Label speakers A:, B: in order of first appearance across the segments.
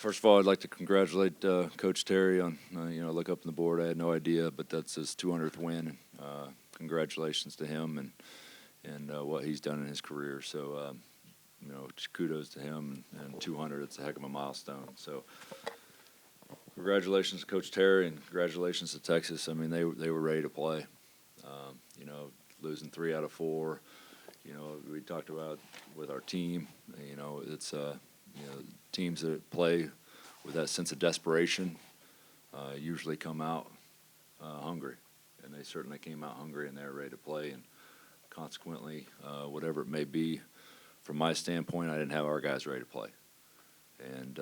A: First of all, I'd like to congratulate Coach Terry on, look up on the board. I had no idea, but that's his 200th win. Congratulations to him and what he's done in his career. So, just kudos to him. And 200, it's a heck of a milestone. So, congratulations to Coach Terry and congratulations to Texas. I mean, they were ready to play. Losing 3 out of 4. We talked about with our team. It's teams that play with that sense of desperation usually come out hungry, and they certainly came out hungry and they're ready to play. And consequently, whatever it may be, from my standpoint, I didn't have our guys ready to play, and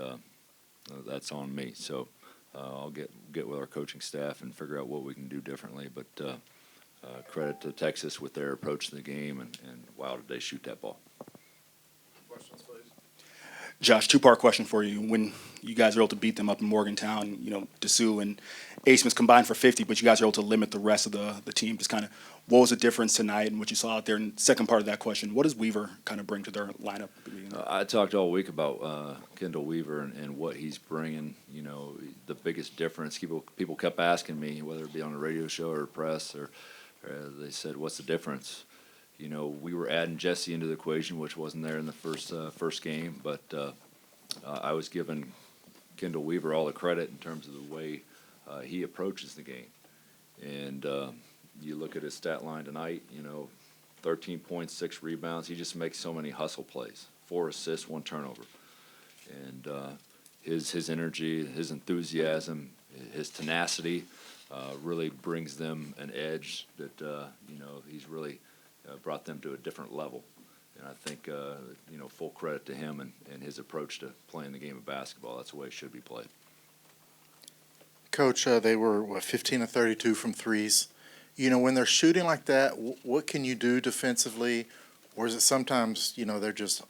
A: that's on me. So I'll get with our coaching staff and figure out what we can do differently. But credit to Texas with their approach to the game, and wow, did they shoot that ball.
B: Questions, please.
C: Josh, 2-part question for you. When you guys were able to beat them up in Morgantown, Dessou and Aceman's combined for 50, but you guys were able to limit the rest of the team. Just kind of, what was the difference tonight and what you saw out there? And second part of that question, what does Weaver kind of bring to their lineup?
A: I talked all week about Kendall Weaver and what he's bringing. The biggest difference. People kept asking me, whether it be on a radio show or press, or they said, "What's the difference?" We were adding Jesse into the equation, which wasn't there in the first game, but I was giving Kendall Weaver all the credit in terms of the way he approaches the game. And you look at his stat line tonight, 13 points, 6 rebounds. He just makes so many hustle plays, 4 assists, 1 turnover. And his energy, his enthusiasm, his tenacity really brings them an edge that, he's really brought them to a different level. And I think, full credit to him and his approach to playing the game of basketball. That's the way it should be played.
B: Coach, they were 15 of 32 from threes. When they're shooting like that, what can you do defensively? Or is it sometimes, they're just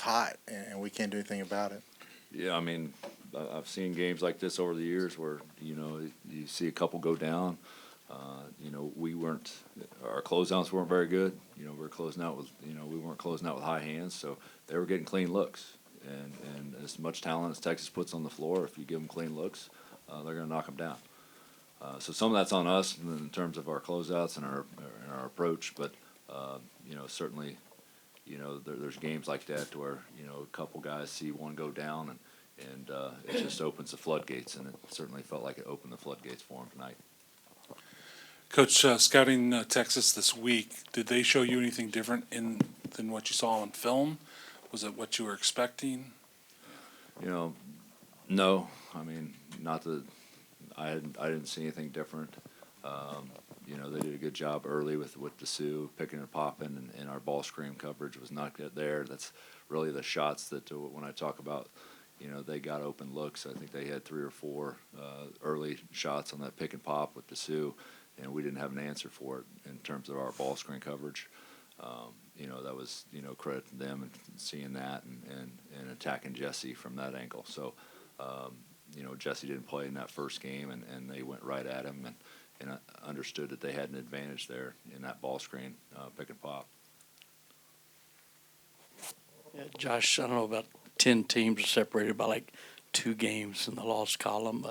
B: hot and we can't do anything about it?
A: Yeah, I mean, I've seen games like this over the years where, you see a couple go down. Our closeouts weren't very good. We weren't closing out with high hands, so they were getting clean looks. And as much talent as Texas puts on the floor, if you give them clean looks, they're going to knock them down. So some of that's on us in terms of our closeouts and our approach, but certainly, there's games like that where a couple guys see one go down and it just opens the floodgates, and it certainly felt like it opened the floodgates for him tonight.
D: Coach, scouting Texas this week, did they show you anything different than what you saw on film? Was it what you were expecting?
A: No. I mean, not that I didn't see anything different. They did a good job early with Dessou picking and popping, and our ball screen coverage was not good there. That's really the shots that when I talk about, they got open looks. I think they had 3 or 4 early shots on that pick and pop with Dessou, and we didn't have an answer for it in terms of our ball screen coverage. That was, credit to them and seeing that and attacking Jesse from that angle. So, Jesse didn't play in that first game, and they went right at him and understood that they had an advantage there in that ball screen, pick and pop.
E: Yeah, Josh, I don't know, about 10 teams are separated by like 2 games in the loss column.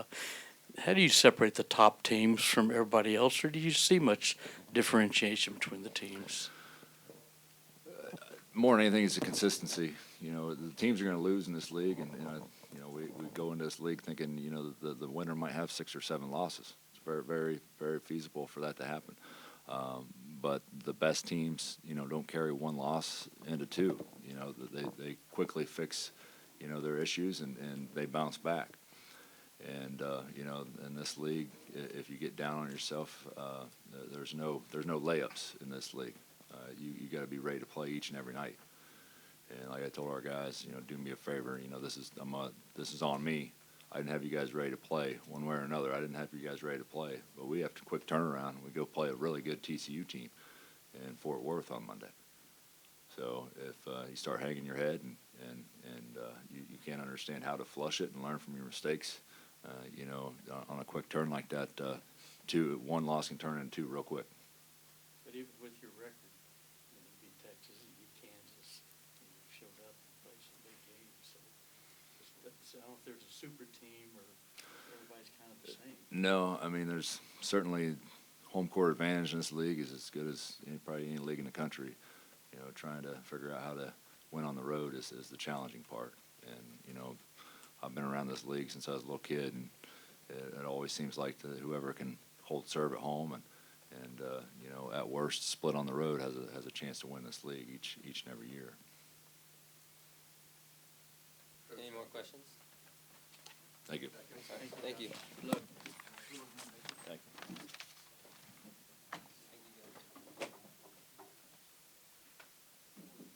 E: How do you separate the top teams from everybody else, or do you see much differentiation between the teams?
A: More than anything, it's the consistency. The teams are going to lose in this league, and we go into this league thinking the winner might have 6 or 7 losses. It's very, very, very feasible for that to happen. But the best teams, don't carry 1 loss into 2. They quickly fix their issues and they bounce back. And in this league, if you get down on yourself, there's no layups in this league. You got to be ready to play each and every night. And like I told our guys, do me a favor. This is on me. I didn't have you guys ready to play one way or another. I didn't have you guys ready to play, but we have a quick turnaround. We go play a really good TCU team in Fort Worth on Monday. So if you start hanging your head and you can't understand how to flush it and learn from your mistakes, on a quick turn like that, 1 loss can turn into 2 real quick.
E: But even with your record, you beat Texas, you beat Kansas, and you showed up and played some big games. So just I don't know if there's a super team or everybody's kind of the same.
A: No, I mean, there's certainly home court advantage in this league is as good as probably any league in the country. You know, trying to figure out how to win on the road is the challenging part. And, you know, I've been around this league since I was a little kid, and it always seems like whoever can hold serve at home and you know, at worst, split on the road has a chance to win this league each and every year.
F: Any more questions?
A: Thank you.
F: Thank you.